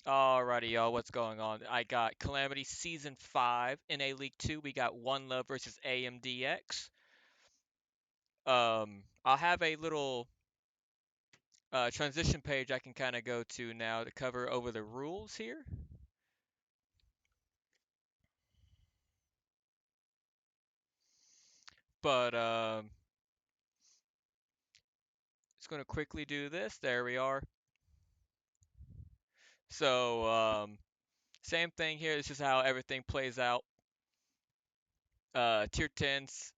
Alrighty, y'all, what's going on? I got Calamity Season 5 in A League 2. We got One Love versus AMD-X. I'll have a little transition page I can kind of go to now to cover over the rules here. But just going to quickly do this. There we are. So, same thing here. This is how everything plays out. Tier 10s,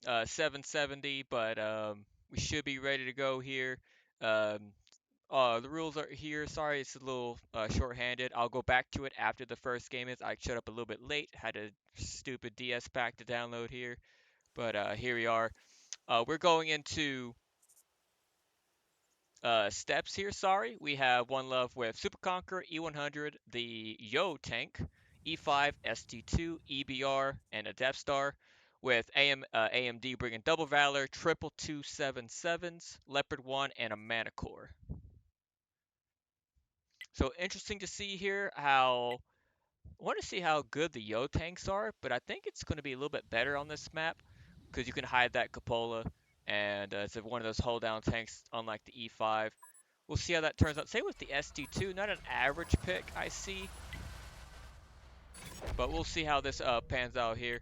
770, but we should be ready to go here. Um, the rules are here. Sorry, it's a little short-handed. I'll go back to it after the first game is. I showed up a little bit late. Had a stupid DS pack to download here, but here we are. We're going into steps here. Sorry, we have One Love with Super Conqueror, E100, the Yo tank, E5, ST2, EBR, and a Death Star. With AMD bringing Double Valor, triple 277s, Leopard 1, and a Mana Core. So interesting to see here how I want to see how good the Yo tanks are, but I think it's going to be a little bit better on this map because you can hide that cupola, and it's one of those hold down tanks unlike the E5. We'll see how that turns out. Same with the ST2, not an average pick I see, but we'll see how this pans out here.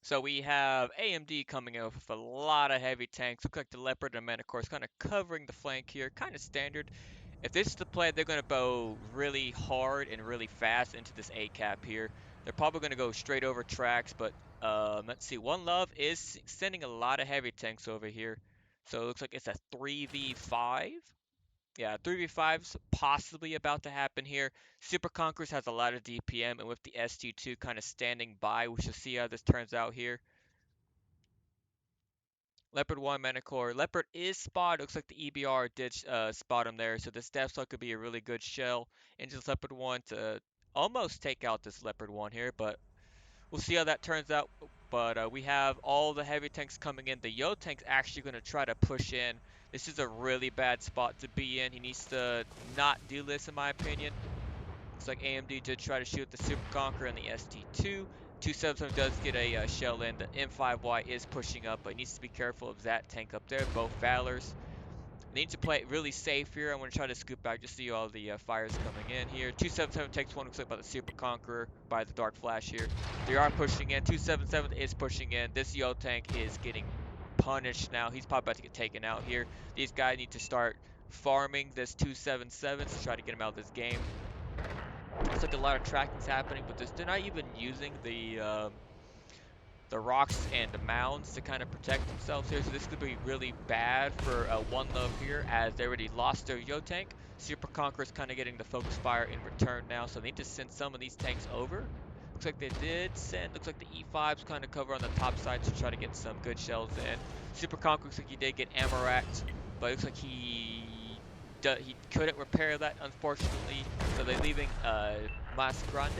So we have AMD coming in with a lot of heavy tanks. Looks like the Leopard and Man, of course, kind of covering the flank here. Kind of standard. If this is the play, they're going to bow really hard and really fast into this A cap here. They're probably going to go straight over tracks, but let's see. One Love is sending a lot of heavy tanks over here. So it looks like it's a 3v5. Yeah, 3v5's possibly about to happen here. Super Conquerors has a lot of DPM, and with the ST2 kind of standing by, we should see how this turns out here. Leopard 1, Manicore. Leopard is spotted. Looks like the EBR did spot him there, so this Death Star could be a really good shell into this Leopard 1 to almost take out this Leopard 1 here, but we'll see how that turns out. But we have all the heavy tanks coming in. The Yo tank's actually going to try to push in. This is a really bad spot to be in. He needs to not do this, in my opinion. Looks like AMD did try to shoot the Super Conqueror and the ST2. 277 does get a shell in. The M5Y is pushing up, but he needs to be careful of that tank up there. Both Valors. They need to play it really safe here. I'm going to try to scoop back to see all the fires coming in here. 277 takes one, looks like by the Super Conqueror, by the Dark Flash here. They are pushing in. 277 is pushing in. This Yo tank is getting punished now. He's probably about to get taken out here. These guys need to start farming this 277 to try to get him out of this game. Looks like a lot of tracking's happening, but they're not even using the rocks and the mounds to kind of protect themselves here. So this could be really bad for One Love here, as they already lost their Yo tank. Super Conqueror's kind of getting the focus fire in return now, so they need to send some of these tanks over. Looks like they did send. Looks like the E5's kind of cover on the top side to try to get some good shells in. Super Conqueror looks like he did get ammo racked, but it looks like he couldn't repair that, unfortunately. So they're leaving Mas Grande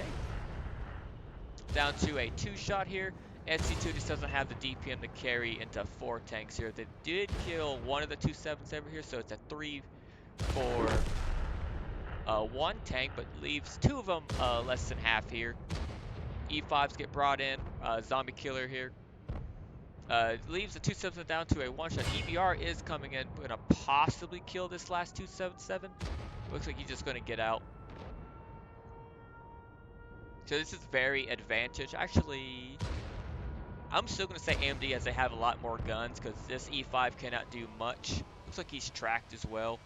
down to a 2-shot here. SC2 just doesn't have the DPM to carry into 4 tanks here. They did kill one of the 277 here, so it's a 3 for 1 tank, but leaves 2 of them less than half here. E5s get brought in, zombie killer here. Leaves the 277 down to a 1-shot. EBR is coming in, gonna possibly kill this last 277. Looks like he's just gonna get out. So this is very advantage. Actually, I'm still going to say AMD as they have a lot more guns because this E5 cannot do much. Looks like he's tracked as well.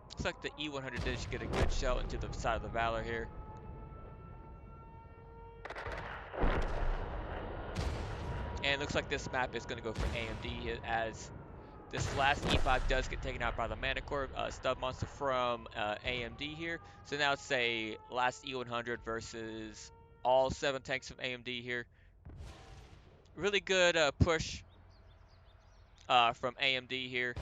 Looks like the E100 did get a good shell into the side of the Valor here. And looks like this map is going to go for AMD as this last E5 does get taken out by the Manicore stub monster from AMD here. So now it's a last E100 versus all 7 tanks from AMD here. Really good push from AMD here.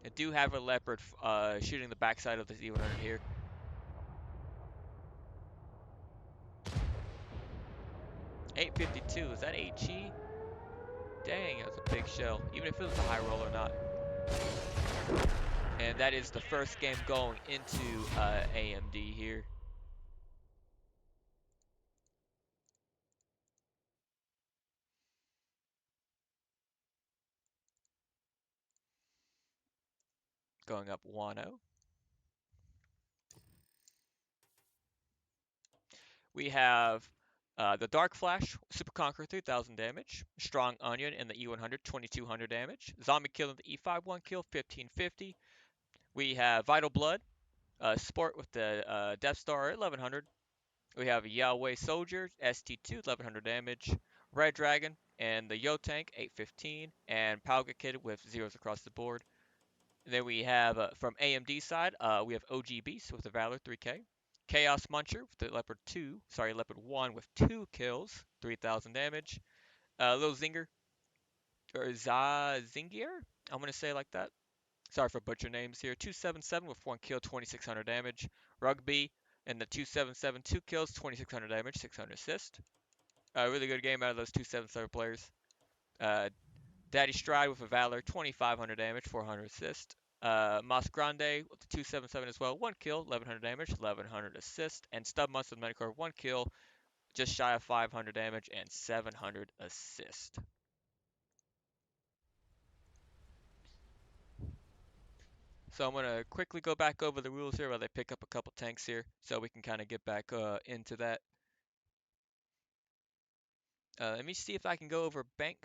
It do have a Leopard shooting the backside of this E100 here. $852, is that HE? Dang, that was a big shell, even if it was a high roll or not. And that is the first game going into AMD here. Going up 1-0. We have the Dark Flash, Super Conqueror, 3000 damage. Strong Onion in the E100, 2200 damage. Zombie Kill in the E5, 1 kill, 1550. We have Vital Blood, Sport with the Death Star, 1100. We have Yahweh Soldier, ST2, 1100 damage. Red Dragon and the Yo Tank, 815. And Palga Kid with zeros across the board. And then we have from AMD side, we have OG Beast with the Valor 3K. Chaos Muncher with the Leopard 1 with 2 kills, 3000 damage. Little Zinger, or Zingier, I'm going to say it like that. Sorry for butcher names here. 277 with 1 kill, 2600 damage. Rugby and the 277, 2 kills, 2600 damage, 600 assist. Really good game out of those 277 players. Daddy Stride with a Valor, 2500 damage, 400 assist. Mas Grande with the 277 as well, 1 kill, 1100 damage, 1100 assist. And Stub Monster with Medicore, 1 kill, just shy of 500 damage, and 700 assist. So I'm going to quickly go back over the rules here while they pick up a couple tanks here so we can kind of get back into that. Let me see if I can go over tank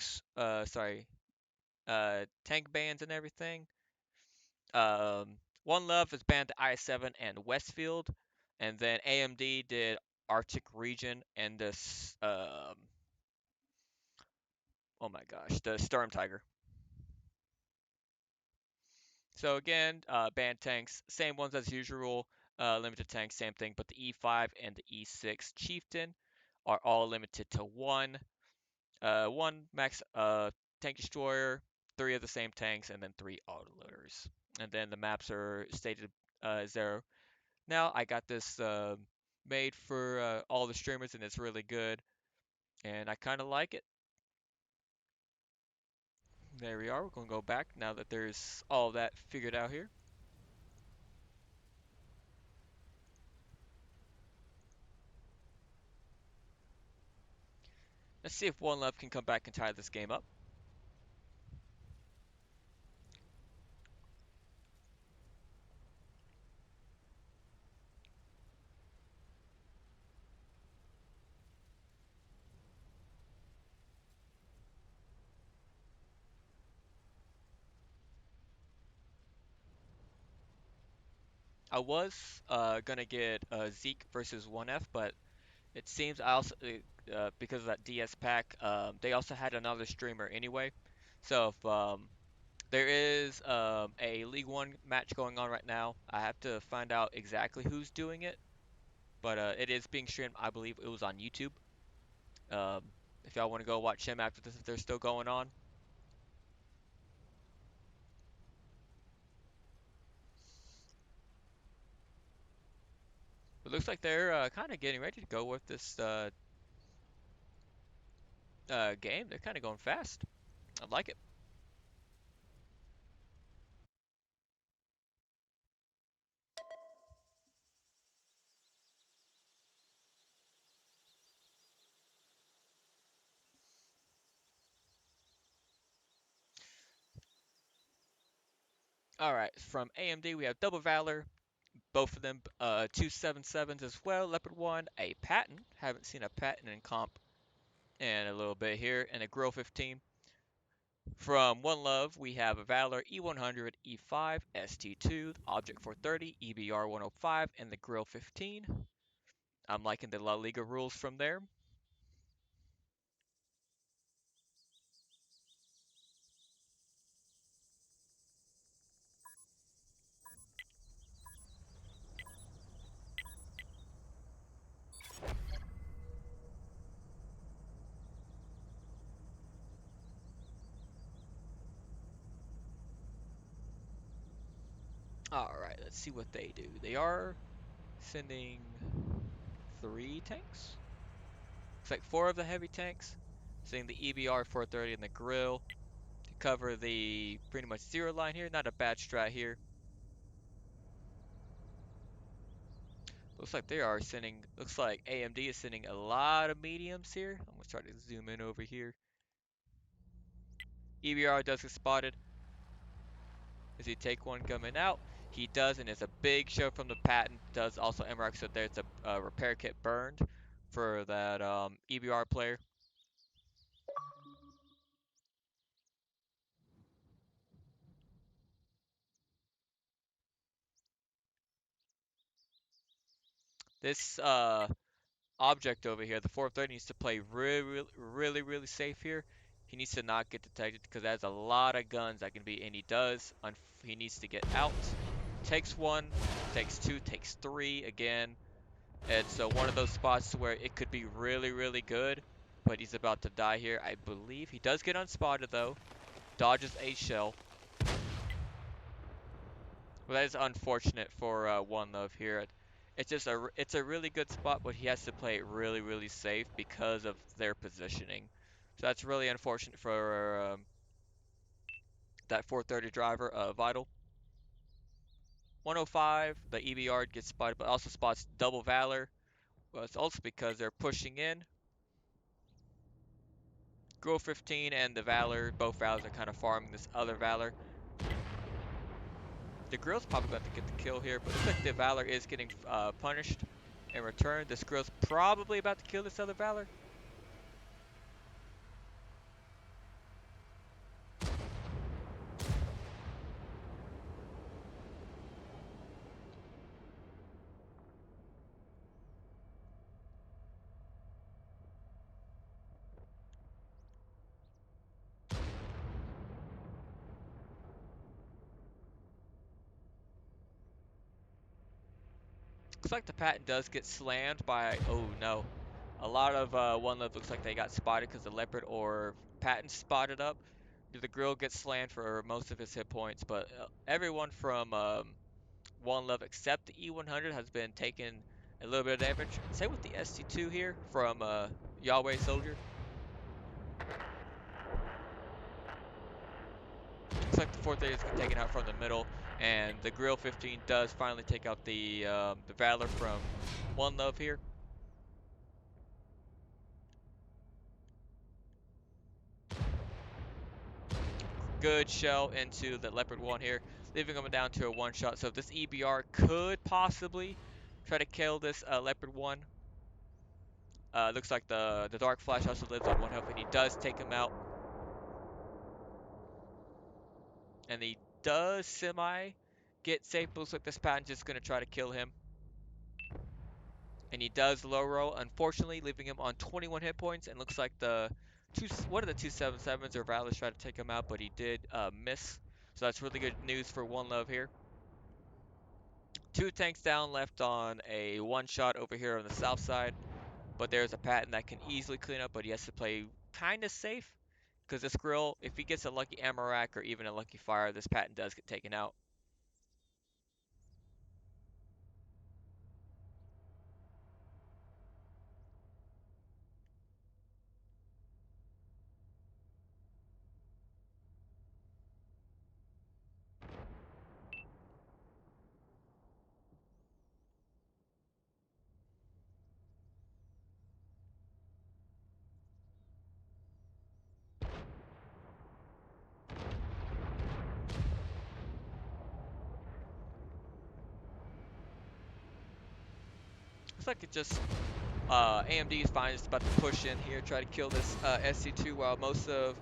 bans and everything. One Love is banned to I7 and Westfield, and then AMD did Arctic region and this, oh my gosh, the Storm Tiger. So again, banned tanks, same ones as usual. Limited tanks, same thing, but the E5 and the E6 Chieftain are all limited to one. One max tank destroyer, 3 of the same tanks, and then 3 autoloaders. And then the maps are stated as there. Now I got this made for all the streamers, and it's really good, and I kind of like it. There we are. We're gonna go back now that there's all that figured out here. Let's see if One Love can come back and tie this game up. I was gonna get Zeke versus 1F, but it seems I also because of that DS pack, they also had another streamer anyway. So if there is a League One match going on right now, I have to find out exactly who's doing it, but it is being streamed. I believe it was on YouTube. Um, if y'all want to go watch him after this, if they're still going on. It looks like they're kind of getting ready to go with this game. They're kind of going fast. I like it. All right, from AMD we have Double Valor, both of them 277s as well. Leopard 1, a Patton. Haven't seen a Patton in comp in a little bit here, and a Grill 15. From One Love, we have a Valor E100, E5, ST2, Object 430, EBR 105, and the Grill 15. I'm liking the La Liga rules from there. Alright, let's see what they do. They are sending 3 tanks? Looks like 4 of the heavy tanks. Sending the EBR 430 and the grill to cover the pretty much zero line here. Not a bad strat here. Looks like they are sending, looks like AMD is sending a lot of mediums here. I'm going to try to zoom in over here. EBR does get spotted. Does he take one coming out? He does, and it's a big show from the patent. Does also MRX, so there's a repair kit burned for that EBR player. This object over here, the 430, needs to play really safe here. He needs to not get detected because that's a lot of guns that can be, and he does. He needs to get out. Takes one, takes two, takes three again. And so one of those spots where it could be really good, but he's about to die here, I believe. He does get unspotted though. Dodges a shell. Well, that is unfortunate for One Love here. It's a really good spot, but he has to play it really safe because of their positioning. So that's really unfortunate for that 430 driver, Vital. 105, the EBR gets spotted, but also spots double Valor. Well, it's also because they're pushing in. Girl 15 and the Valor, both Valors are kind of farming this other Valor. The Grill's probably going to get the kill here, but it looks like the Valor is getting punished in return. This Grill's probably about to kill this other Valor. Looks like the Patent does get slammed by, oh no. A lot of One Love looks like they got spotted because the Leopard or Patent spotted up. The Grill gets slammed for most of his hit points, but everyone from One Love except the E100 has been taking a little bit of damage. Same with the ST2 here from Yahweh Soldier. Looks like the 430 is taken out from the middle, and the Grill 15 does finally take out the Valor from One Love here. Good shell into the Leopard 1 here, leaving him down to a one-shot. So this EBR could possibly try to kill this Leopard 1. Looks like the Dark Flash also lives on 1 health, and he does take him out. And he does semi get safe, but looks like this Patent's just going to try to kill him. And he does low roll, unfortunately, leaving him on 21 hit points. And looks like one of the 277s or Valors tried to take him out, but he did miss. So that's really good news for One Love here. 2 tanks down left on a one shot over here on the south side. But there's a Patent that can easily clean up, but he has to play kind of safe. Because this Grill, if he gets a lucky ammo rack or even a lucky fire, this Patent does get taken out. Looks like it just AMD is fine, just about to push in here, try to kill this SC2 while most of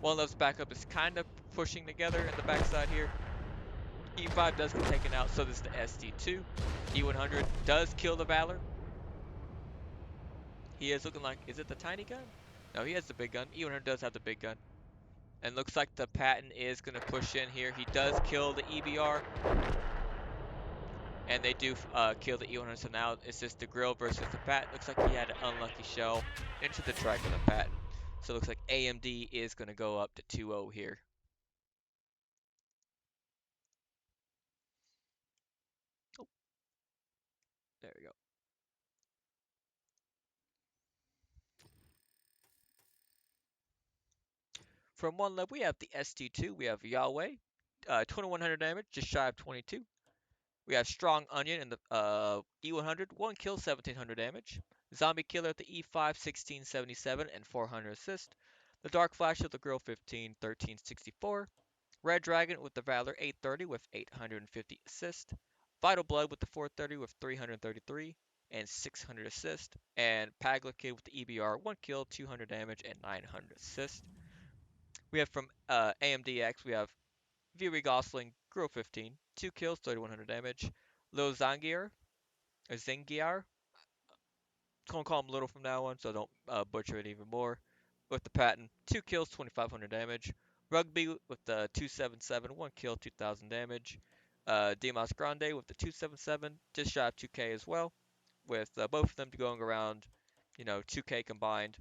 One Love's backup is kind of pushing together in the backside here. E5 does get taken out, so does the ST2. E100 does kill the Valor. He is looking like, is it the tiny gun? No, he has the big gun. E100 does have the big gun. And looks like the Patent is going to push in here. He does kill the EBR. And they do kill the E100, so now it's just the Grill versus the Patent. Looks like he had an unlucky shell into the trike of the Patent. So it looks like AMD is going to go up to 2-0 here. There we go. From one level, we have the ST2. We have Yahweh, 2100 damage, just shy of 22. We have Strong Onion in the E100, 1 kill, 1700 damage. Zombie Killer at the E5, 1677 and 400 assist. The Dark Flash of the Girl 15, 1364. Red Dragon with the Valor 830 with 850 assist. Vital Blood with the 430 with 333 and 600 assist. And Pagla Kid with the EBR 1 kill, 200 damage and 900 assist. We have from AMD-X, we have Viewee Gosling, Girl 15, 2 kills, 3100 damage. Lil Zangier, or Zengiar, gonna call him Little from now on, so don't butcher it even more. With the patent, 2 kills, 2500 damage. Rugby with the 277, 1 kill, 2000 damage. Dimas Grande with the 277, just shy of 2k as well. With both of them going around, 2k combined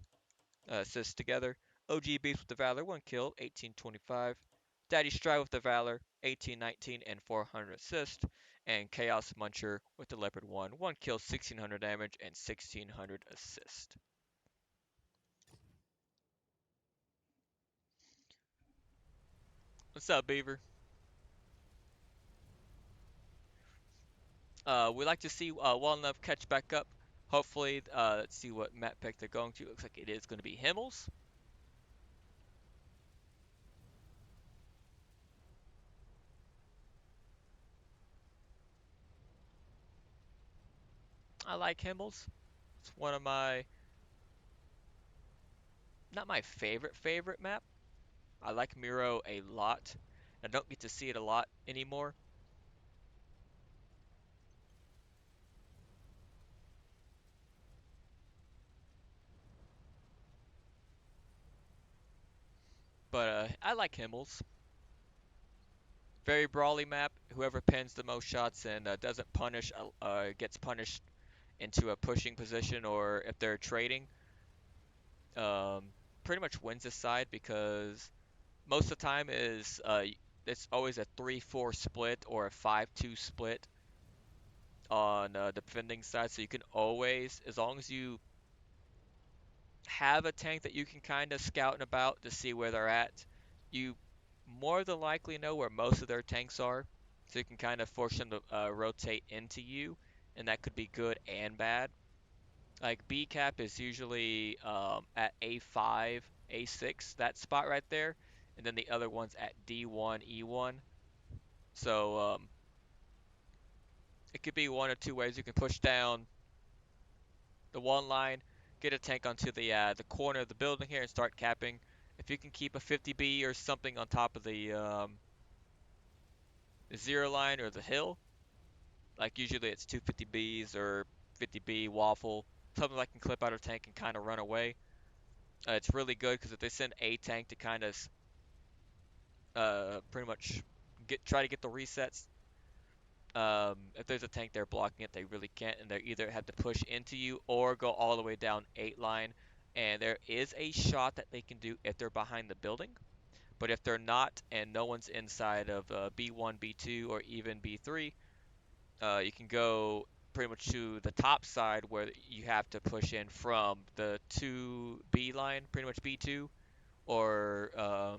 assists together. OG Beast with the Valor, 1 kill, 1825. Daddy Stride with the Valor, 1819 and 400 assist. And Chaos Muncher with the Leopard 1 kill, 1600 damage and 1600 assist. What's up, Beaver? We like to see Walnut catch back up. Hopefully, let's see what map pick they're going to. Looks like it is going to be Himmels. I like Himmels. It's one of my, not my favorite map. I like Miro a lot. I don't get to see it a lot anymore. But I like Himmels. Very brawly map. Whoever pins the most shots and doesn't punish gets punished into a pushing position, or if they're trading, um, pretty much wins this side because most of the time is it's always a 3-4 split or a 5-2 split on the defending side. So you can always, as long as you have a tank that you can kind of scout and about to see where they're at, you more than likely know where most of their tanks are, so you can kind of force them to rotate into you, and that could be good and bad. Like B cap is usually at A5, A6, that spot right there, and then the other one's at D1, E1. So it could be one or two ways. You can push down the one line, get a tank onto the corner of the building here and start capping. If you can keep a 50B or something on top of the zero line or the hill, like usually it's 250Bs or 50B waffle, something that can clip out a tank and kind of run away. It's really good because if they send a tank to kind of pretty much try to get the resets, if there's a tank there blocking it, they really can't, and they either have to push into you or go all the way down 8 line. And there is a shot that they can do if they're behind the building, but if they're not and no one's inside of B1, B2, or even B3, you can go pretty much to the top side where you have to push in from the 2B line, pretty much B2, or I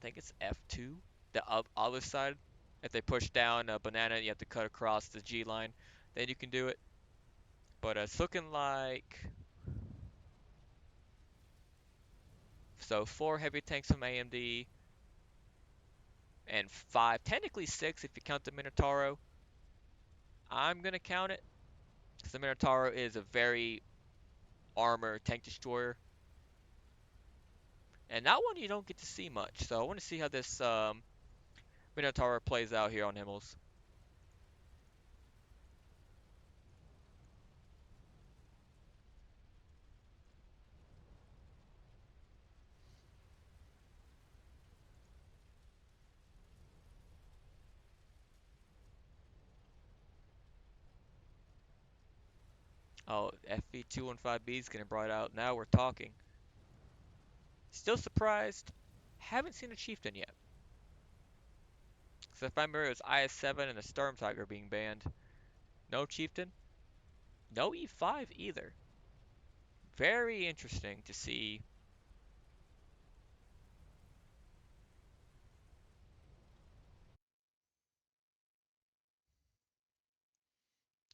think it's F2, the other side. If they push down a banana, you have to cut across the G line. Then you can do it. But it's looking like so 4 heavy tanks from AMD and 5, technically 6 if you count the Minotauro. I'm gonna count it because the Minotauro is a very armor tank destroyer, and that one you don't get to see much. So I want to see how this Minotauro plays out here on Himmels. Oh, FV215B is getting brought out. Now we're talking. Still surprised. Haven't seen a Chieftain yet. Because if I remember, it was IS-7 and the Storm Tiger being banned. No Chieftain? No E5 either. Very interesting to see.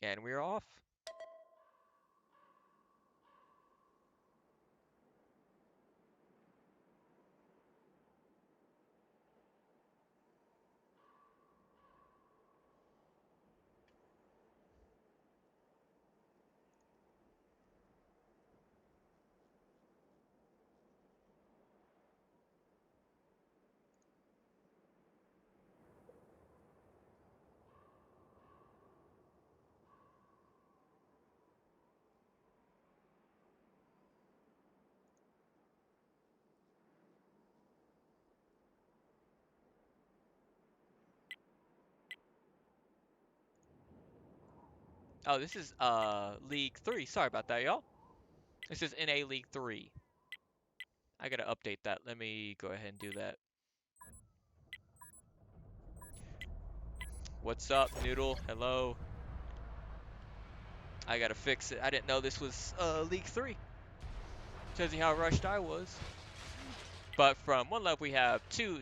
And we're off. Oh, this is League 3. Sorry about that, y'all. This is NA League 3. I gotta update that. Let me go ahead and do that. What's up, Noodle? Hello. I gotta fix it. I didn't know this was League 3. Tells you how rushed I was. But from one love, we have two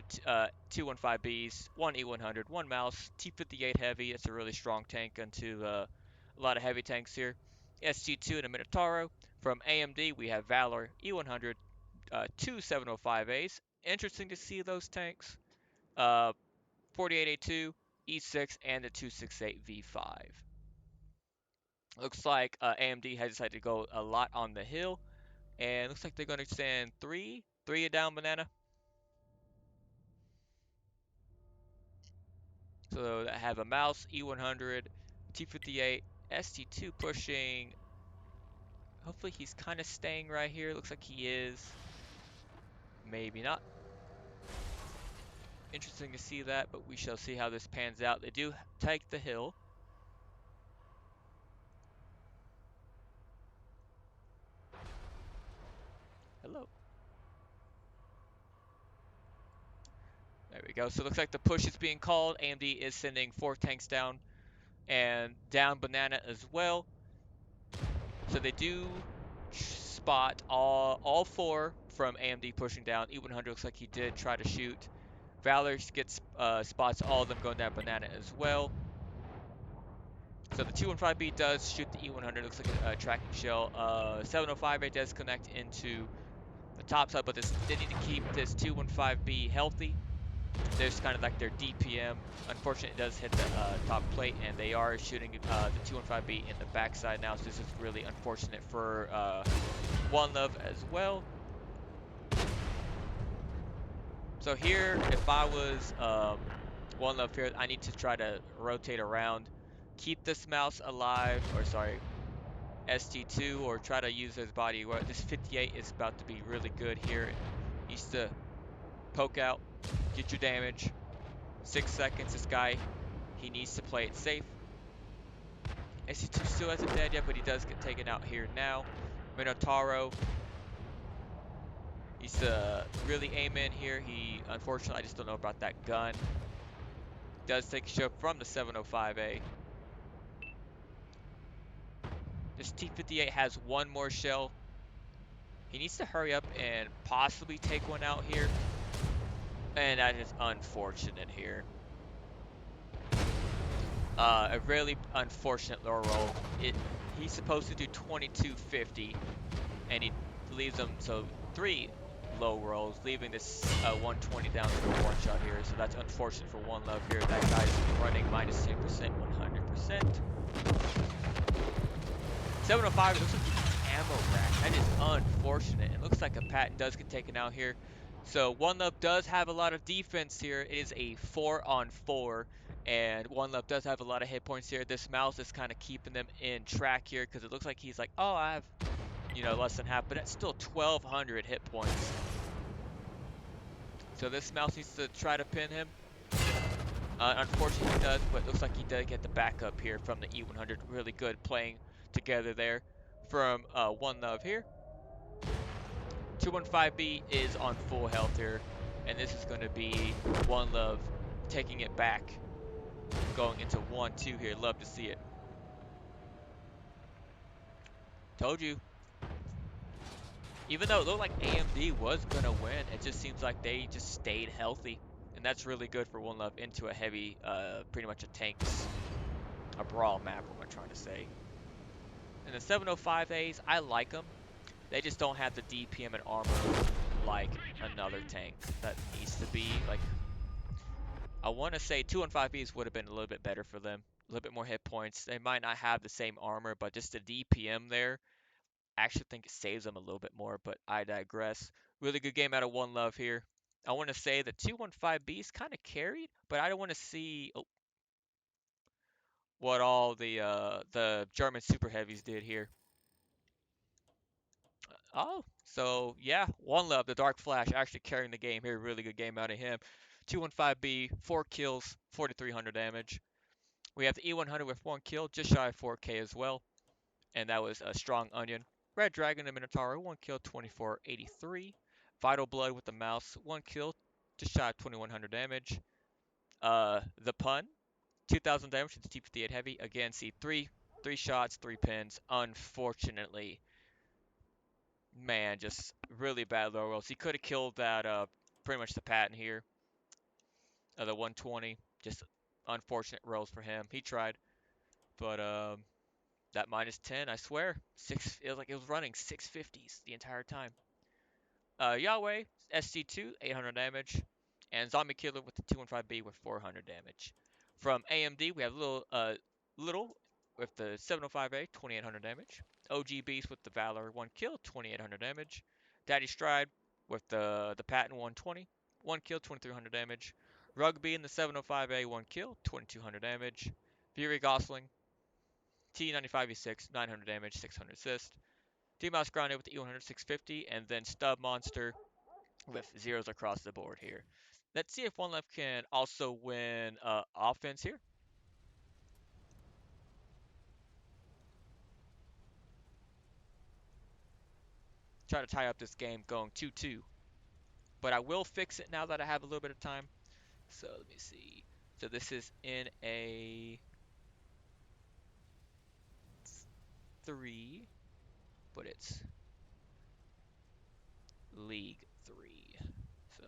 215Bs, one E100, one Mouse, T58 Heavy. That's a really strong tank into a lot of heavy tanks here. SG2 and a Minotauro. From AMD, we have Valor, E100, two 705As. Interesting to see those tanks. 48A2, E6, and the 268 V5. Looks like AMD has decided to go a lot on the hill, and looks like they're going to send three down banana. So I have a mouse, E100, T58, ST2 pushing. Hopefully he's kind of staying right here. Looks like he is. Maybe not. Interesting to see that, but we shall see how this pans out. They do take the hill. Hello. There we go. So it looks like the push is being called. AMD is sending 4 tanks down and down banana as well. So they do spot all 4 from AMD pushing down. E100 looks like he did try to shoot. Valor gets spots all of them going down banana as well. So the 215B does shoot the E100. Looks like a tracking shell. 705A does connect into the top side, but they need to keep this 215B healthy. There's kind of like their DPM. Unfortunately, it does hit the top plate, and they are shooting the 215B in the backside now, so this is really unfortunate for One Love as well. So here, if I was One Love here, I need to try to rotate around, keep this mouse alive, or sorry, ST2, or try to use his body. Well, this 58 is about to be really good here. Needs to poke out, get your damage. 6 seconds, this guy, he needs to play it safe. ST2 still hasn't dead yet, but he does get taken out here now. Minotauro, he's really aim in here. He, unfortunately, I just don't know about that gun. Does take a shot from the 705A. This T58 has one more shell. He needs to hurry up and possibly take one out here. And that is unfortunate here. A really unfortunate low roll. He's supposed to do 2250, and he leaves them, so 3 low rolls, leaving this 120 down for a one shot here. So that's unfortunate for One Love here. That guy's running minus 10%, 100%. 705 looks like an ammo rack. That is unfortunate. It looks like a Patton does get taken out here. So One Love does have a lot of defense here. It is a 4-on-4, and One Love does have a lot of hit points here. This mouse is kind of keeping them in track here because it looks like he's like, oh, I have, less than half, but it's still 1,200 hit points. So this mouse needs to try to pin him. Unfortunately, he does, but it looks like he did get the backup here from the E100. Really good playing together there from One Love here. 215B is on full health here, and this is going to be One Love taking it back, going into 1-2 here. Love to see it. Told you. Even though it looked like AMD was gonna win, it just seems like they just stayed healthy, and that's really good for One Love into a heavy, pretty much a tanks, a brawl map. What am I trying to say? And the 705As, I like them. They just don't have the DPM and armor like another tank that needs to be. Like, I want to say 215Bs would have been a little bit better for them. A little bit more hit points. They might not have the same armor, but just the DPM there, I actually think it saves them a little bit more, but I digress. Really good game out of One Love here. I want to say the 215Bs kind of carried, but I don't want to see what all the German super heavies did here. Oh, so yeah, One Love, the Dark Flash, actually carrying the game here. Really good game out of him. 215B, 4 kills, 4,300 damage. We have the E100 with 1 kill, just shy of 4K as well. And that was a Strong Onion. Red Dragon, the Minotaur, 1 kill, 2483. Vital Blood with the Mouse, 1 kill, just shy of 2100 damage. The Pun, 2000 damage with the T58 Heavy. Again, see three shots, 3 pins. Unfortunately, man, just really bad low rolls. He could have killed that, pretty much the patent here, the 120. Just unfortunate rolls for him. He tried, but that minus 10, I swear, it was like it was running 650s the entire time. Yahweh, SC2, 800 damage, and Zombie Killer with the 215B with 400 damage. From AMD, we have little with the 705A, 2800 damage. OG Beast with the Valor, 1 kill, 2800 damage. Daddy Stride with the Patton 120, 1 kill, 2300 damage. Rugby in the 705A, 1 kill, 2200 damage. Fury Gosling, T95E6, 900 damage, 600 assist. T-Mouse Grande with the E100, 650, and then Stub Monster with zeros across the board here. Let's see if One Left can also win offense here. Try to tie up this game going 2-2. But I will fix it now that I have a little bit of time. So let me see. So this is in a 3, but it's League 3. So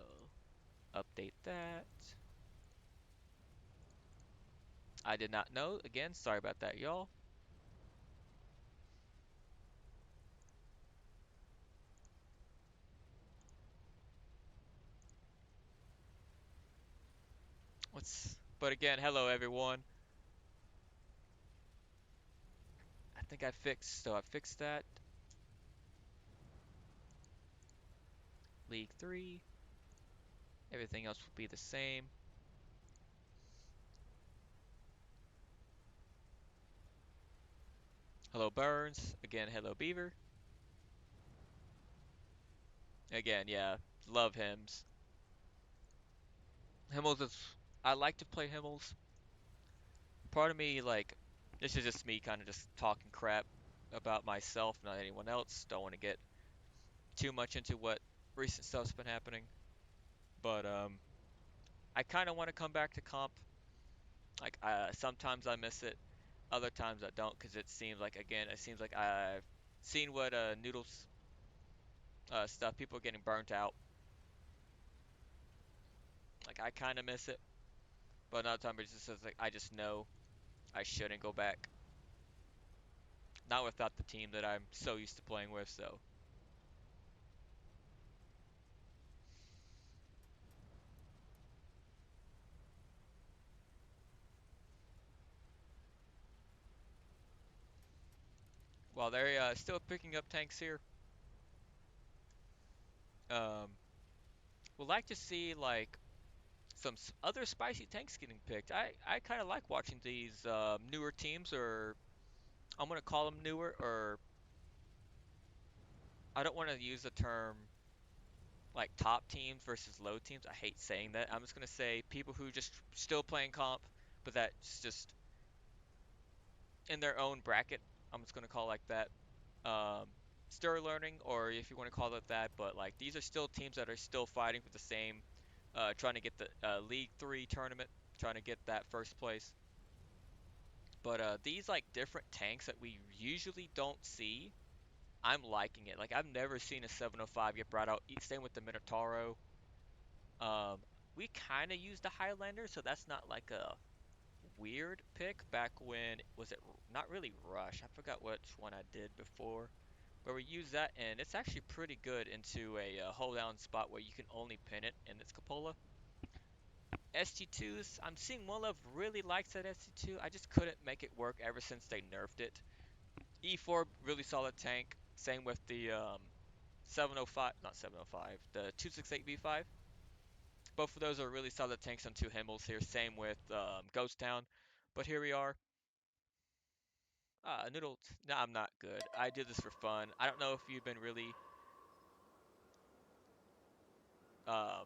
update that. I did not know. Again, sorry about that, y'all. But again, hello everyone. I think I fixed that. League 3. Everything else will be the same. Hello Burns. Again, hello Beaver. Again, yeah, love hymns. Himmels is, I like to play Himmels. Part of me, like, this is just me kind of just talking crap about myself, not anyone else. Don't want to get too much into what recent stuff's been happening. But, I kind of want to come back to comp. Like, sometimes I miss it. Other times I don't, because it seems like, again, it seems like I've seen what, Noodles, stuff, people are getting burnt out. Like, I kind of miss it. But another time it just says, like, I just know I shouldn't go back. Not without the team that I'm so used to playing with, so. While they're still picking up tanks here, um, would like to see, like, some other spicy tanks getting picked. I kind of like watching these newer teams, or I'm going to call them newer, or I don't want to use the term like top teams versus low teams. I hate saying that. I'm just going to say people who just still playing comp, but that's just in their own bracket. I'm just going to call it like that. Um, Still learning, or if you want to call it that, but like these are still teams that are still fighting for the same, trying to get the League 3 tournament, trying to get that first place. But these like different tanks that we usually don't see. I'm liking it. Like, I've never seen a 705 get brought out. Same with the Minotauro. Um, we kind of used the Highlander, so that's not like a weird pick back when, was it not really Rush? I forgot which one I did before. But we use that, and it's actually pretty good into a hold down spot where you can only pin it in this cupola. ST2s, I'm seeing One Love really likes that ST2. I just couldn't make it work ever since they nerfed it. E4, really solid tank. Same with the 705, not 705, the 268V5. Both of those are really solid tanks on two Himmels here. Same with Ghost Town. But here we are. Noodle. No, I'm not good. I did this for fun. I don't know if you've been really um,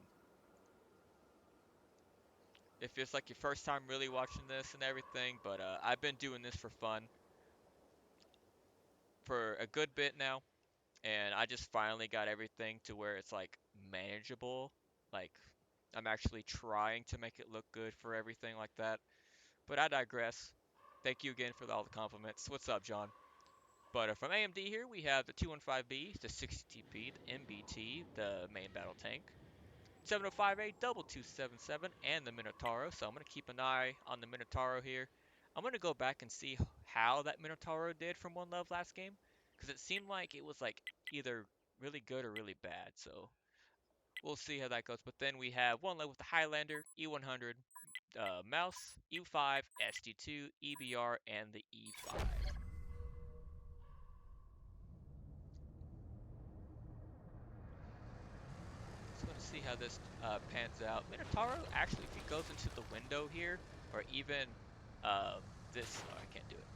if it's like your first time really watching this and everything, but I've been doing this for fun for a good bit now, and I just finally got everything to where it's like manageable. Like, I'm actually trying to make it look good for everything like that. But I digress. Thank you again for all the compliments. What's up, John? But from AMD here, we have the 215B, the 60TP, the MBT, the main battle tank, 705A, double 277, and the Minotauro. So I'm going to keep an eye on the Minotauro here. I'm going to go back and see how that Minotauro did from One Love last game, because it seemed like it was like either really good or really bad. So we'll see how that goes. But then we have One Love with the Highlander, E100, Mouse, E5, SD2, EBR, and the E5. So let's see how this pans out. Minotauro, actually, if he goes into the window here, or even this, oh, I can't do it.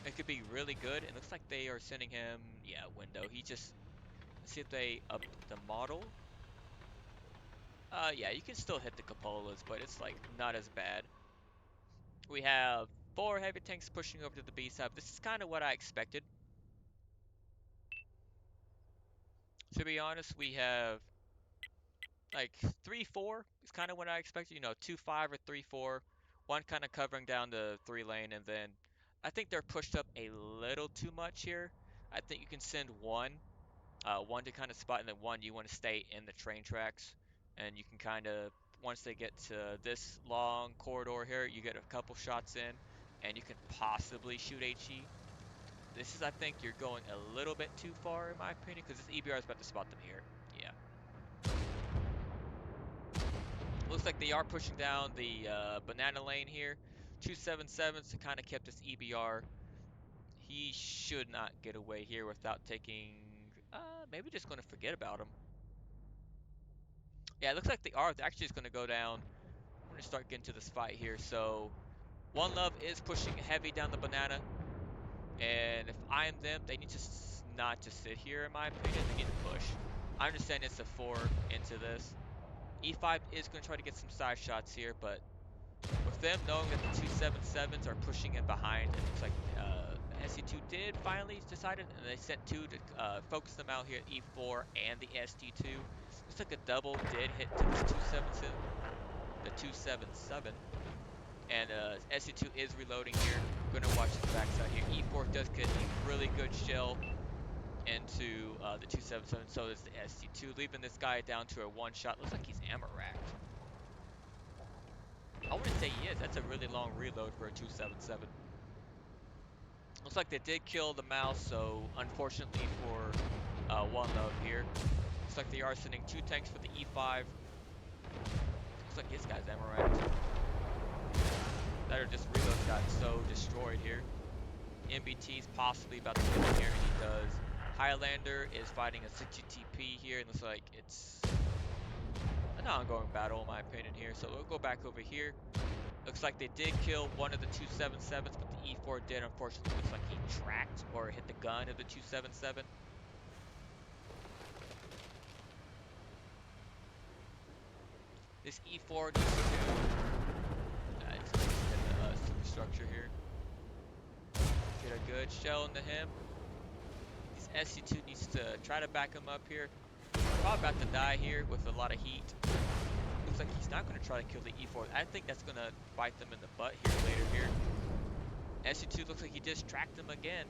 It could be really good. It looks like they are sending him, yeah, window. He just, let's see if they up the model. Yeah, you can still hit the cupolas, but it's like not as bad. We have 4 heavy tanks pushing over to the B side. This is kind of what I expected. To be honest, we have like 3-4 is kind of what I expected. You know, 2-5 or 3-4, one kind of covering down the 3 lane, and then I think they're pushed up a little too much here. I think you can send one to kind of spot, and then one you want to stay in the train tracks, and you can kind of once they get to this long corridor here, you get a couple shots in, and you can possibly shoot HE. This is, I think, you're going a little bit too far in my opinion, because this EBR is about to spot them here. Yeah. Looks like they are pushing down the banana lane here. 277s to kind of kept this EBR. He should not get away here without taking. Maybe just going to forget about him. Yeah, it looks like they are. They're actually just going to go down. I'm going to start getting to this fight here. So, One Love is pushing heavy down the banana. And if I am them, they need to not just sit here, in my opinion. They need to push. I understand it's a 4 into this. E5 is going to try to get some side shots here, but with them knowing that the 277s are pushing in behind, it looks like SC2 did finally decided, and they sent 2 to focus them out here at E4 and the ST2. Looks like a double did hit to this 277, the 277, and SC2 is reloading here. We're gonna watch his backside here. E4 does get a really good shell into the 277, so does the ST2, leaving this guy down to a 1-shot. Looks like he's ammo racked. I wouldn't say he is. That's a really long reload for a 277. Looks like they did kill the mouse, so unfortunately for One Love here. Looks like they are sending 2 tanks for the E5. Looks like this guy's ammo racked. That are just reloads got so destroyed here. MBT's possibly about to get in here, and he does. Highlander is fighting a 60 TP here, and looks like it's an ongoing battle in my opinion here. So we'll go back over here. Looks like they did kill one of the 277s, but the E4 did, unfortunately. Looks like he tracked or hit the gun of the 277. This E4 needs to it's going to hit the superstructure here. Get a good shell into him. This SC2 needs to try to back him up here. Probably about to die here with a lot of heat. Looks like he's not going to try to kill the E4. I think that's going to bite them in the butt here later here. SC2 looks like he just tracked him again.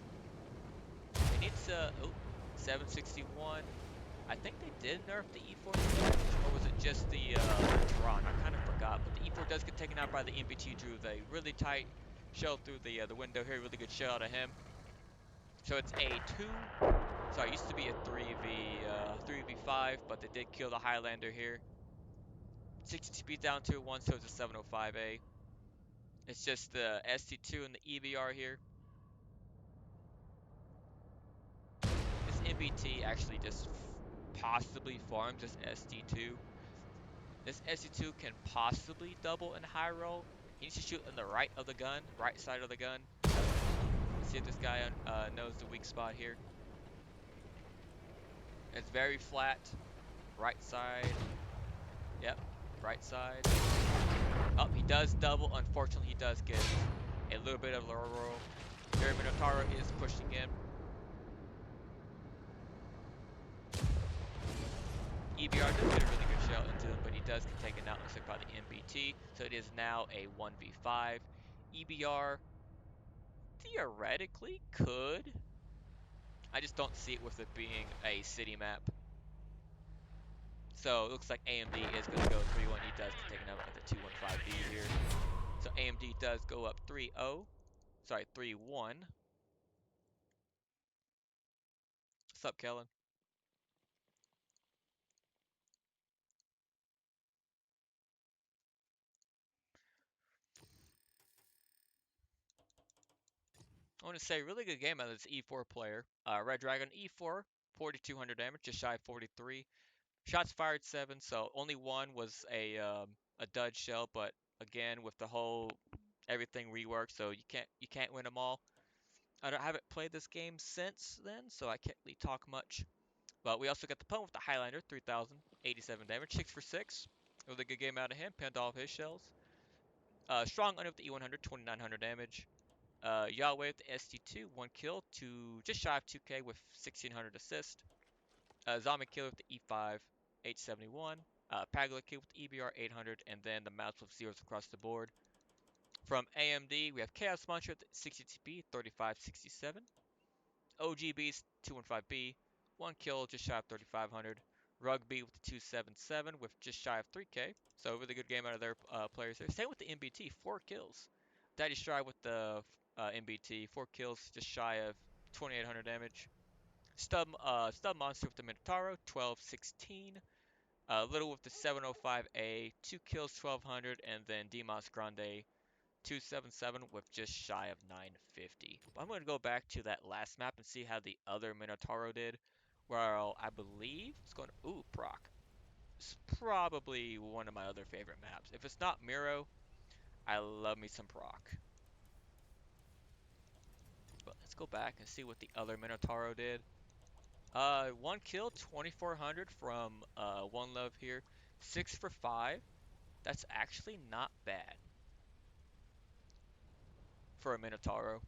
It needs to. Oh, 761. I think they did nerf the E4 damage, or was it just the Tron? I kind of forgot. But the E4 does get taken out by the MBT Drew. A really tight shell through the window here. Really good shell out of him. So it's a 2. Sorry, it used to be a 3v5, but they did kill the Highlander here. 60 speed down to 1, so it's a 705A. It's just the ST2 and the EBR here. This MBT actually just possibly farms this ST2. This ST2 can possibly double in high roll. He needs to shoot in the right of the gun, right side of the gun. Let's see if this guy knows the weak spot here. It's very flat. Right side. Yep, right side. Oh, he does double. Unfortunately, he does get a little bit of lower roll. Here, Minotauro is pushing in. EBR does get a really good shell into him, but he does get taken out, looks like, by the MBT. So it is now a 1v5. EBR theoretically could. I just don't see it with it being a city map. So it looks like AMD is going to go 3-1. He does get taken out at the 215B here. So AMD does go up 3-0. Sorry, 3-1. What's up, Kellen? I want to say really good game out of this E4 player. Red Dragon E4, 4,200 damage, just shy of 43. Shots fired 7, so only one was a dud shell. But again, with the whole everything reworked, so you can't win them all. Haven't played this game since then, so I can't really talk much. But we also got the Pwn with the Highlander, 3,087 damage, 6 for 6. Really good game out of him, pinned all of his shells. Strong Under with the E100, 2,900 damage. Yahweh with the ST2, 1 kill to just shy of 2k with 1,600 assist. Zombie Killer with the E5, 871. Pagula Kid with the EBR, 800. And then the mouse with zeros across the board. From AMD, we have Chaos Muncher with the 60TP, 3567. OGB's 215B, 1 kill, just shy of 3,500. Rugby with the 277 with just shy of 3k. So really good game out of their players there. Same with the MBT, 4 kills. Daddy Stride with the MBT, 4 kills, just shy of 2,800 damage. Stub Monster with the Minotauro, 1216. Little with the 705A, 2 kills, 1200. And then Demos Grande, 277 with just shy of 950. But I'm going to go back to that last map and see how the other Minotauro did. Well, I believe it's going to... Ooh, proc. It's probably one of my other favorite maps. If it's not Miro, I love me some proc. But let's go back and see what the other Minotauro did. 1 kill, 2,400 from One Love here. 6 for 5. That's actually not bad for a Minotauro.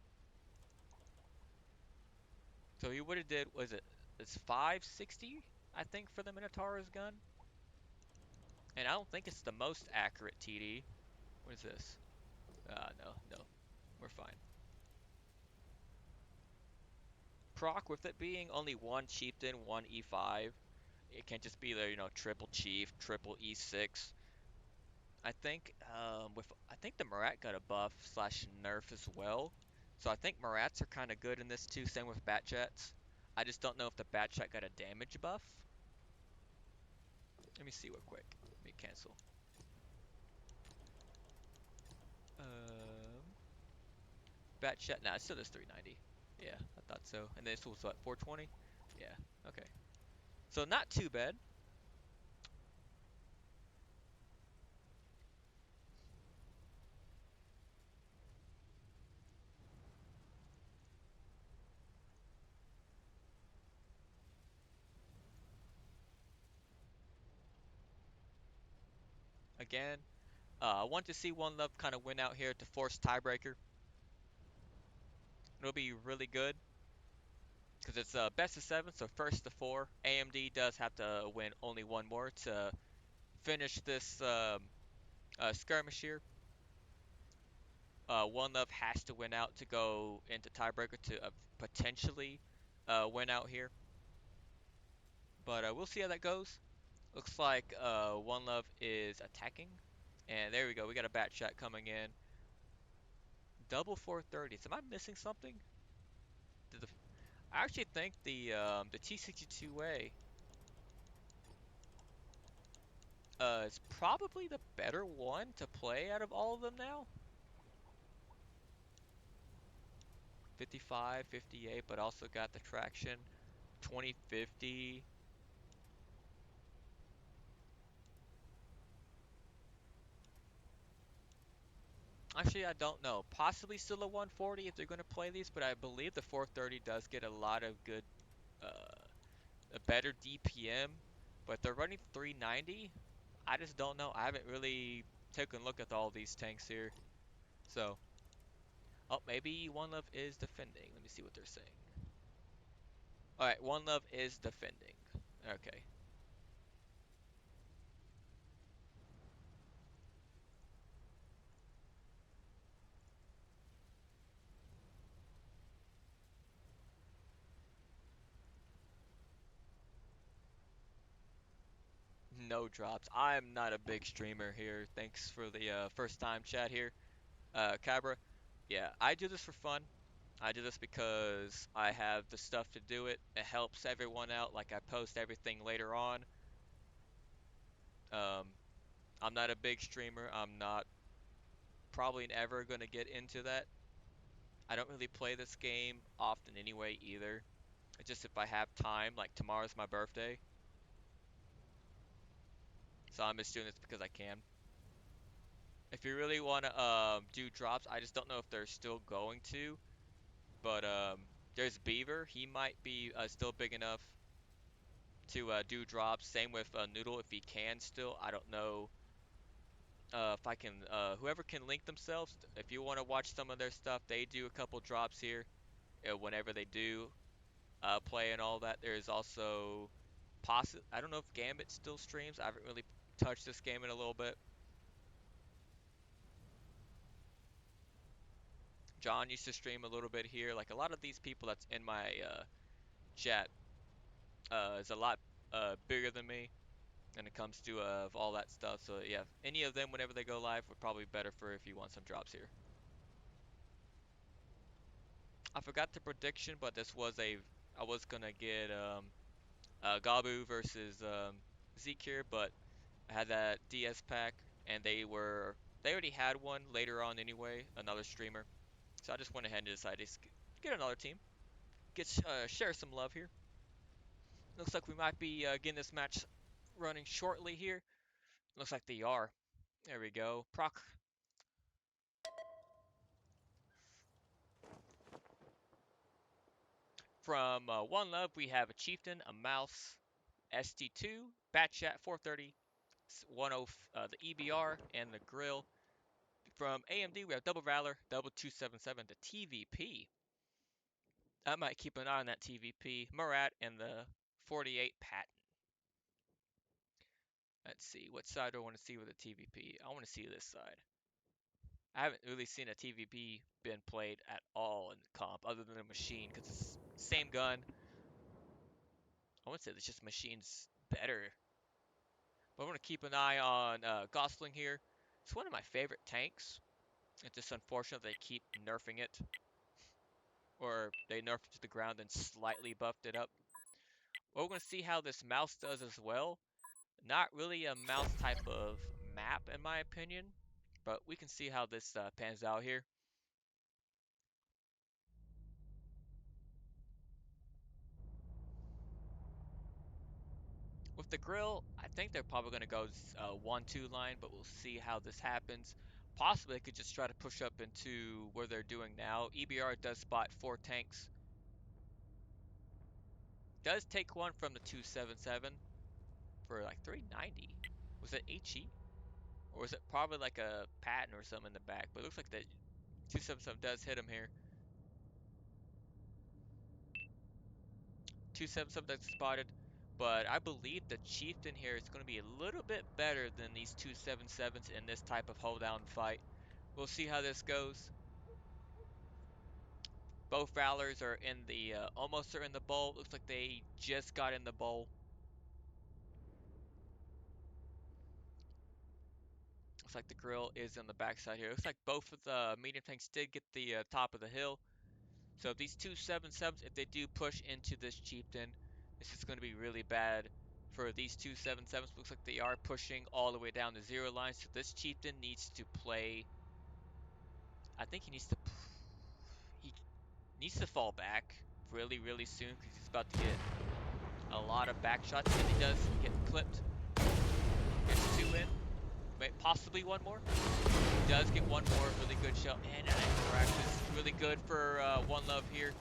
So he would have did, was it's 560, I think, for the Minotauro's gun. And I don't think it's the most accurate TD. What is this? No. We're fine. Proc, with it being only one chieftain, one E5, it can't just be the, triple chief, triple E6. I think the Marat got a buff slash nerf as well. So I think Marats are kind of good in this too. Same with Batjets. I just don't know if the Batjet got a damage buff. Let me see real quick. Let me cancel. Um, Batjet. Nah, it still does 390. Yeah, I thought so. And this was what, 420? Yeah. Okay. So not too bad. Again, I want to see One Love kind of win out here to force tiebreaker. It'll be really good because it's best of 7, so first to 4. AMD does have to win only one more to finish this skirmish here. One Love has to win out to go into tiebreaker to potentially win out here. But we'll see how that goes. Looks like One Love is attacking. And there we go. We got a bat shot coming in. Double 430s. Am I missing something? Did the, I actually think the T62A is probably the better one to play out of all of them now. 55, 58, but also got the traction. 2050. Actually, I don't know. Possibly still a 140 if they're going to play these, but I believe the 430 does get a lot of good, a better DPM. But they're running 390. I just don't know. I haven't really taken a look at all these tanks here. So, oh, maybe One Love is defending. Let me see what they're saying. All right, One Love is defending. Okay. No drops. I'm not a big streamer here. Thanks for the first time chat here, Cabra. Yeah, I do this for fun. I do this because I have the stuff to do it. It helps everyone out. Like I post everything later on. Um, I'm not a big streamer. I'm not probably never gonna get into that. I don't really play this game often anyway either. It's just if I have time, like tomorrow's my birthday, so I'm just doing this because I can. If you really want to do drops, I just don't know if they're still going to. But there's Beaver. He might be still big enough to do drops. Same with Noodle if he can still. I don't know if I can. Whoever can link themselves. If you want to watch some of their stuff, they do a couple drops here. Whenever they do play and all that. There's also I don't know if Gambit still streams. I haven't really touched this game in a little bit. John used to stream a little bit here. Like a lot of these people that's in my chat is a lot bigger than me when it comes to all that stuff. So yeah, any of them whenever they go live would probably be better for if you want some drops here. I forgot the prediction, but this was I was gonna get Gabu versus Zeke here, but I had that DS pack and they already had one later on anyway, another streamer. So I just went ahead and decided to get another team, share some love here. Looks like we might be getting this match running shortly here. Looks like they are. There we go. Proc. From One Love, we have a Chieftain, a Mouse, ST2, Batchat 430, 10, the EBR, and the Grill. From AMD, we have Double Valor, Double 277, the TVP. I might keep an eye on that TVP, Murat, and the 48 Patton. Let's see, what side do I want to see with the TVP? I want to see this side. I haven't really seen a TVP been played at all in the comp other than a machine because it's same gun. I wouldn't say it's just machines better. But I want to keep an eye on Gosling here. It's one of my favorite tanks. It's just unfortunate they keep nerfing it. Or they nerfed it to the ground and slightly buffed it up. Well, we're going to see how this mouse does as well. Not really a mouse type of map in my opinion. But we can see how this pans out here. With the grill, I think they're probably going to go 1-2 line, but we'll see how this happens. Possibly they could just try to push up into where they're doing now. EBR does spot 4 tanks. Does take one from the 277 for like 390. Was it HE? Or was it probably like a Patton or something in the back? But it looks like the 277 does hit him here. 277 that's spotted. But I believe the Chieftain here is going to be a little bit better than these 277s in this type of hold down fight. We'll see how this goes. Both Valors are in the almost are in the bowl. Looks like they just got in the bowl. Looks like the grill is on the backside here. Looks like both of the medium tanks did get the top of the hill. So if these two 7.7s, if they do push into this chieftain, this is going to be really bad for these two 7.7s. Looks like they are pushing all the way down the 0 line. So this chieftain needs to play. I think he needs to fall back really, really soon because he's about to get a lot of back shots. If he does get clipped, gets two in, possibly one more. He does get one more really good shot, and an interaction is really good for One Love here.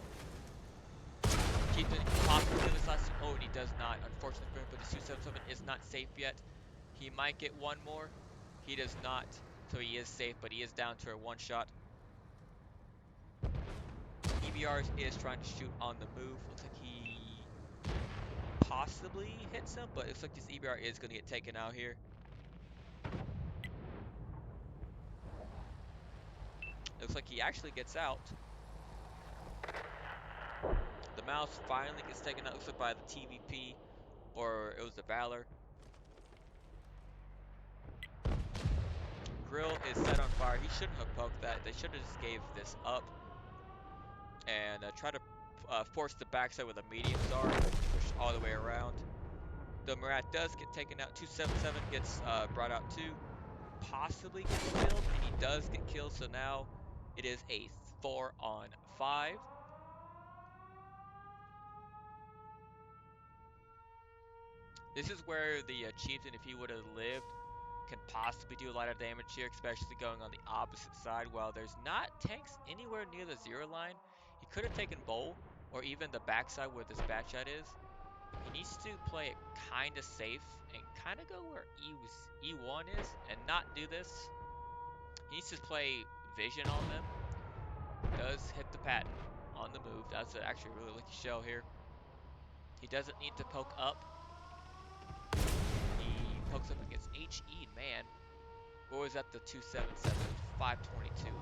Keaton possibly kill this last. Oh, and he does not. Unfortunately for him, but the 277 is not safe yet. He might get one more. He does not, so he is safe, but he is down to a one shot. EBR is trying to shoot on the move. Looks like he possibly hits him, but it looks like this EBR is going to get taken out here. Looks like he actually gets out. The mouse finally gets taken out, looks like by the TVP, or it was the Valor. Grill is set on fire. He shouldn't have poked that. They should have just gave this up and try to force the backside with a medium czar, push all the way around. The Murat does get taken out. 277 gets brought out too. Possibly gets killed, and he does get killed. So now it is a 4-on-5. This is where the Chieftain, if he would have lived, can possibly do a lot of damage here, especially going on the opposite side. While there's not tanks anywhere near the 0 line, he could have taken Bowl, or even the backside where this Batshot is. He needs to play it kind of safe and kind of go where E1 is and not do this. He needs to play vision on them. Does hit the pattern on the move. That's actually a really lucky shell here. He doesn't need to poke up. He pokes up against HE, man. What was that? The 277, 522.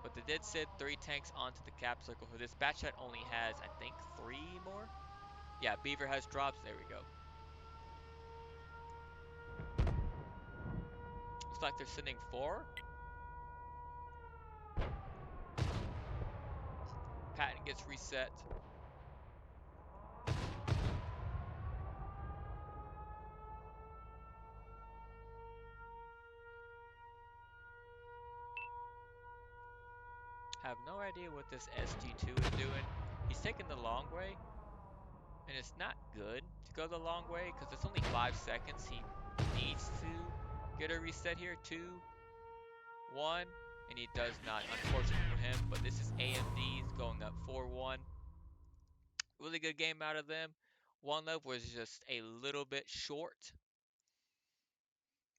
But they did send 3 tanks onto the cap circle. So this Batshot only has, I think, 3 more. Yeah, Beaver has drops. There we go. Looks like they're sending 4. Patton gets reset. Have no idea what this SG2 is doing. He's taking the long way, and it's not good to go the long way because it's only 5 seconds. He needs to get a reset here. 2, 1, and he does not, unfortunately for him. But this is AMD's going up 4-1. Really good game out of them. One Love was just a little bit short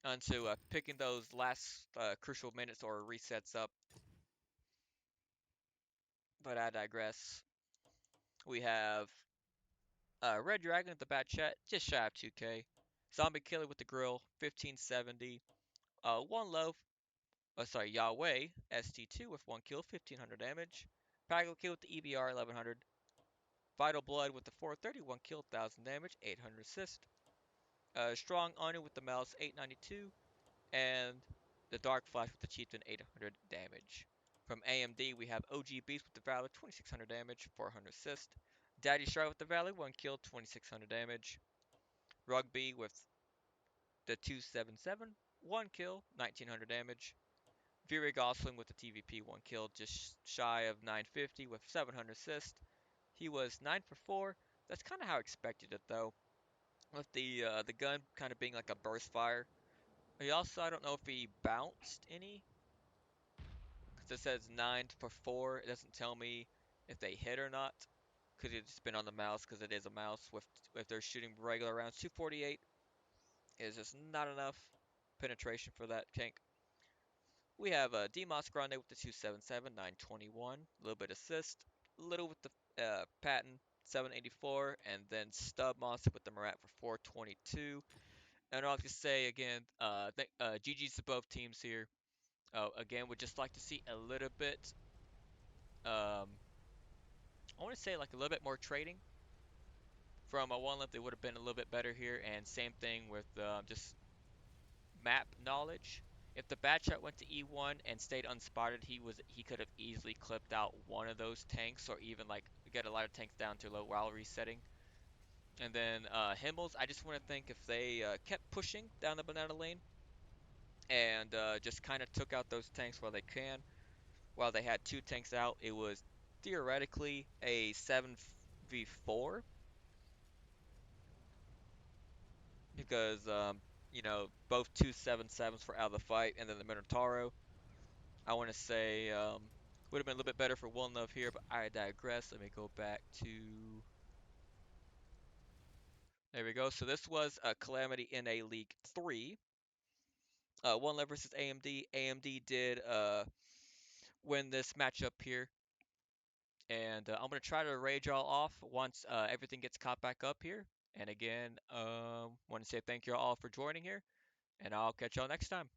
onto picking those last crucial minutes or resets up. But I digress. We have Red Dragon at the bat chat, just shy of 2K. Zombie Killer with the grill, 1570. One Love, Yahweh, ST2 with 1 kill, 1500 damage. Pago Kill with the EBR, 1100. Vital Blood with the 431 kill, 1000 damage, 800 assist. Strong Anu with the mouse, 892. And the Dark Flash with the Chieftain, 800 damage. From AMD, we have OG Beast with the Valor, 2600 damage, 400 assist. Daddy Shark with the Valor, 1 kill, 2600 damage. Rugby with the 277, 1 kill, 1900 damage. Fury Gosling with the TVP, 1 kill, just shy of 950 with 700 assist. He was 9 for 4. That's kind of how I expected it though, with the gun kind of being like a burst fire. He also, I don't know if he bounced any, because it says 9 for 4. It doesn't tell me if they hit or not. Could have just been on the mouse, because it is a mouse. With if they're shooting regular rounds, 248 is just not enough penetration for that tank. We have Demos Grande with the 277, 921, a little bit assist, little with the Patton, 784, and then Stub Monster with the Murat for 422. And I'll just say again, GG's to both teams here. Again, would just like to see a little bit, um, I want to say like a little bit more trading from a one left. It would have been a little bit better here. And same thing with just map knowledge. If the bad shot went to E1 and stayed unspotted, he could have easily clipped out one of those tanks, or even like get a lot of tanks down to low while resetting. And then Himmels, I just want to think if they kept pushing down the banana lane and just kind of took out those tanks while they can, while they had two tanks out, it was theoretically a 7v4 because both two 7/7s for out of the fight, and then the Minotauro. I want to say would have been a little bit better for One Love here, but I digress. Let me go back to there we go. So this was a Calamity in a League 3. One Love versus AMD. AMD did win this matchup here. And I'm going to try to raid y'all off once everything gets caught back up here. And again, want to say thank you all for joining here, and I'll catch y'all next time.